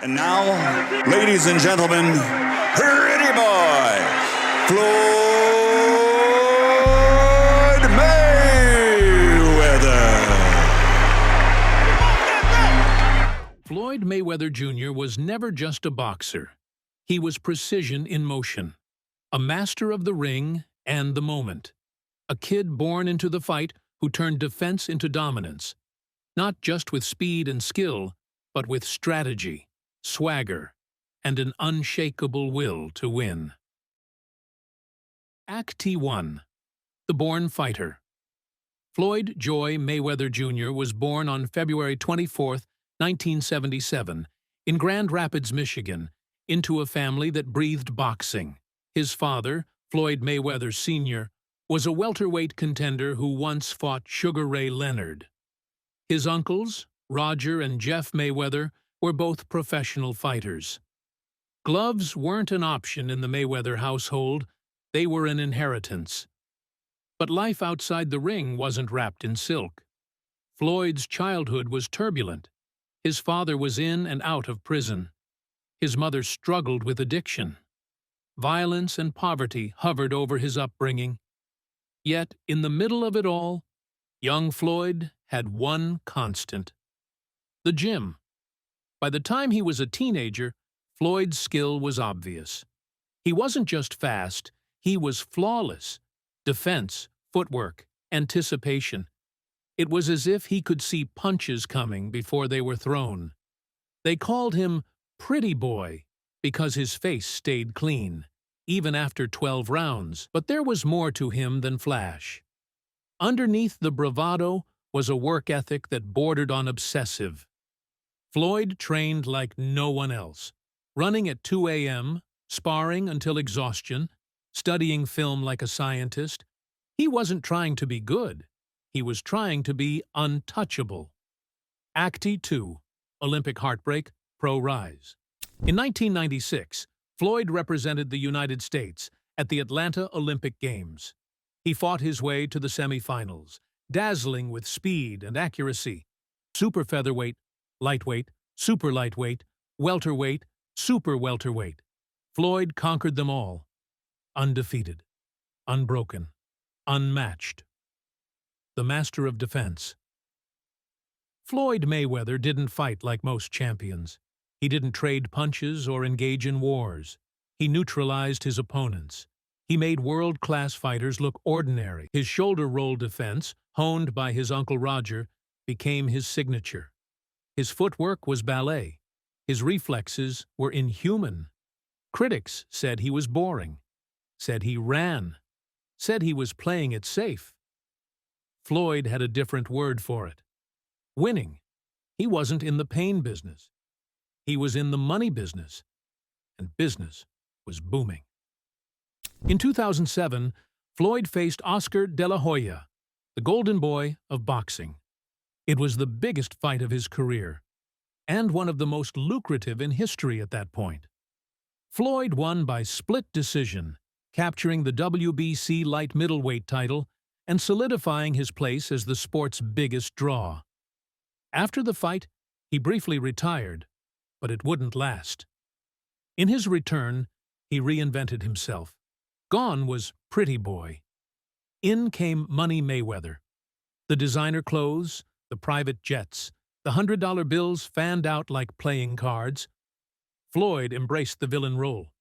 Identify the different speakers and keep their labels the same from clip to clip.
Speaker 1: And now, ladies and gentlemen, pretty boy, Floyd Mayweather.
Speaker 2: Floyd Mayweather Jr. was never just a boxer. He was precision in motion, a master of the ring and the moment, a kid born into the fight who turned defense into dominance, not just with speed and skill, but with strategy, swagger, and an unshakable will to win. Act 1. The Born Fighter. Floyd Joy Mayweather Jr. was born on February 24, 1977, in Grand Rapids, Michigan, into a family that breathed boxing. His father, Floyd Mayweather Sr., was a welterweight contender who once fought Sugar Ray Leonard. His uncles, Roger and Jeff Mayweather, were both professional fighters. Gloves weren't an option in the Mayweather household, they were an inheritance. But life outside the ring wasn't wrapped in silk. Floyd's childhood was turbulent. His father was in and out of prison. His mother struggled with addiction. Violence and poverty hovered over his upbringing. Yet, in the middle of it all, young Floyd had one constant: the gym. By the time he was a teenager, Floyd's skill was obvious. He wasn't just fast, he was flawless. Defense, footwork, anticipation. It was as if he could see punches coming before they were thrown. They called him Pretty Boy because his face stayed clean, even after 12 rounds. But there was more to him than flash. Underneath the bravado was a work ethic that bordered on obsessive. Floyd trained like no one else, running at 2 a.m., sparring until exhaustion, studying film like a scientist. He wasn't trying to be good. He was trying to be untouchable. Act 2. Olympic Heartbreak, Pro Rise. In 1996, Floyd represented the United States at the Atlanta Olympic Games. He fought his way to the semifinals, dazzling with speed and accuracy. Super featherweight, lightweight, super lightweight, welterweight, super welterweight. Floyd conquered them all. Undefeated, unbroken, unmatched. The master of defense. Floyd Mayweather didn't fight like most champions. He didn't trade punches or engage in wars. He neutralized his opponents. He made world-class fighters look ordinary. His shoulder roll defense, honed by his uncle Roger, became his signature. His footwork was ballet. His reflexes were inhuman. Critics said he was boring, said he ran, said he was playing it safe. Floyd had a different word for it: winning. He wasn't in the pain business. He was in the money business, and business was booming. In 2007, Floyd faced Oscar De La Hoya, the golden boy of boxing. It was the biggest fight of his career, and one of the most lucrative in history at that point. Floyd won by split decision, capturing the WBC light middleweight title and solidifying his place as the sport's biggest draw. After the fight, he briefly retired, but it wouldn't last. In his return, he reinvented himself. Gone was Pretty Boy. In came Money Mayweather. The designer clothes, the private jets, the $100 bills fanned out like playing cards. Floyd embraced the villain role.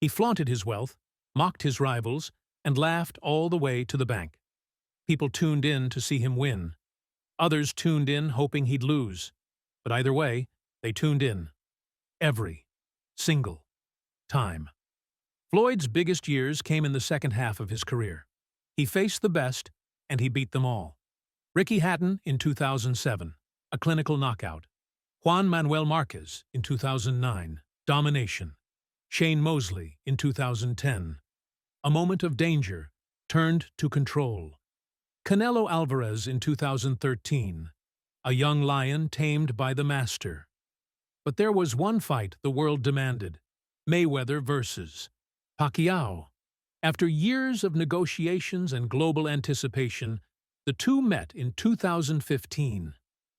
Speaker 2: He flaunted his wealth, mocked his rivals, and laughed all the way to the bank. People tuned in to see him win. Others tuned in hoping he'd lose. But either way, they tuned in. Every single time. Floyd's biggest years came in the second half of his career. He faced the best, and he beat them all. Ricky Hatton in 2007, a clinical knockout. Juan Manuel Marquez in 2009, domination. Shane Mosley in 2010, a moment of danger, turned to control. Canelo Alvarez in 2013, a young lion tamed by the master. But there was one fight the world demanded: Mayweather versus Pacquiao. After years of negotiations and global anticipation, the two met in 2015.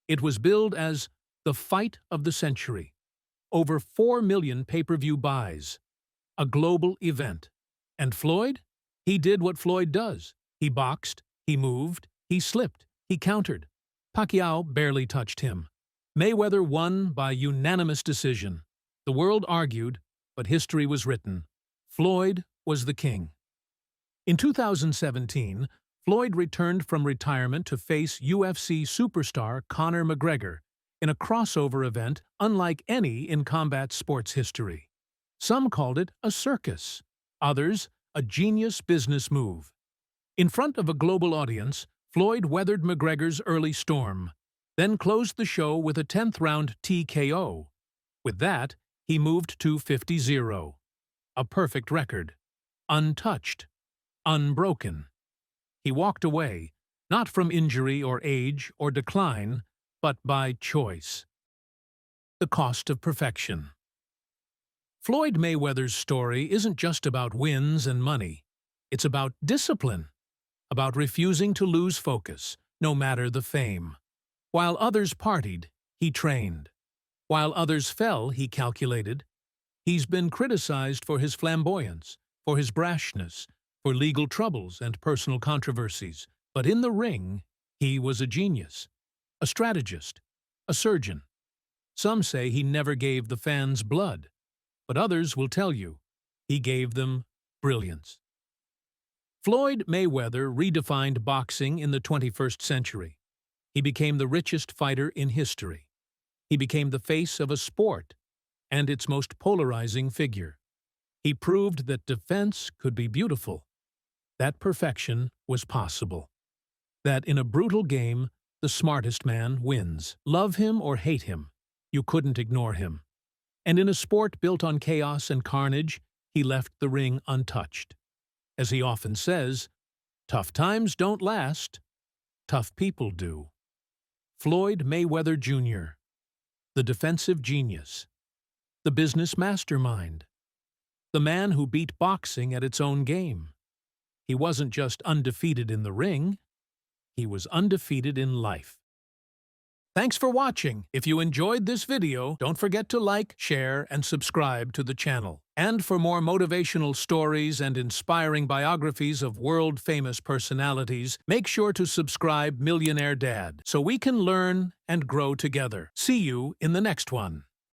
Speaker 2: It was billed as the fight of the century. over 4 million pay-per-view buys. A global event. And Floyd? He did what Floyd does. He boxed, he moved, he slipped, he countered. Pacquiao barely touched him. Mayweather won by unanimous decision. The world argued, but history was written. Floyd was the king. In 2017, Floyd returned from retirement to face UFC superstar Conor McGregor in a crossover event unlike any in combat sports history. Some called it a circus, others a genius business move. In front of a global audience, Floyd weathered McGregor's early storm, then closed the show with a 10th-round TKO. With that, he moved to 50-0. A perfect record. Untouched. Unbroken. He walked away, not from injury or age or decline, but by choice. The cost of perfection. Floyd Mayweather's story isn't just about wins and money. It's about discipline, about refusing to lose focus, no matter the fame. While others partied, he trained. While others fell, he calculated. He's been criticized for his flamboyance, for his brashness, for legal troubles and personal controversies. But in the ring, he was a genius, a strategist, a surgeon. Some say he never gave the fans blood, but others will tell you he gave them brilliance. Floyd Mayweather redefined boxing in the 21st century. He became the richest fighter in history. He became the face of a sport and its most polarizing figure. He proved that defense could be beautiful, that perfection was possible, that in a brutal game, the smartest man wins. Love him or hate him, you couldn't ignore him. And in a sport built on chaos and carnage, he left the ring untouched. As he often says, tough times don't last, tough people do. Floyd Mayweather Jr., the defensive genius, the business mastermind, the man who beat boxing at its own game. He wasn't just undefeated in the ring, he was undefeated in life. Thanks for watching. If you enjoyed this video, don't forget to like, share, and subscribe to the channel. And for more motivational stories and inspiring biographies of world-famous personalities, make sure to subscribe Millionaire Dad so we can learn and grow together. See you in the next one.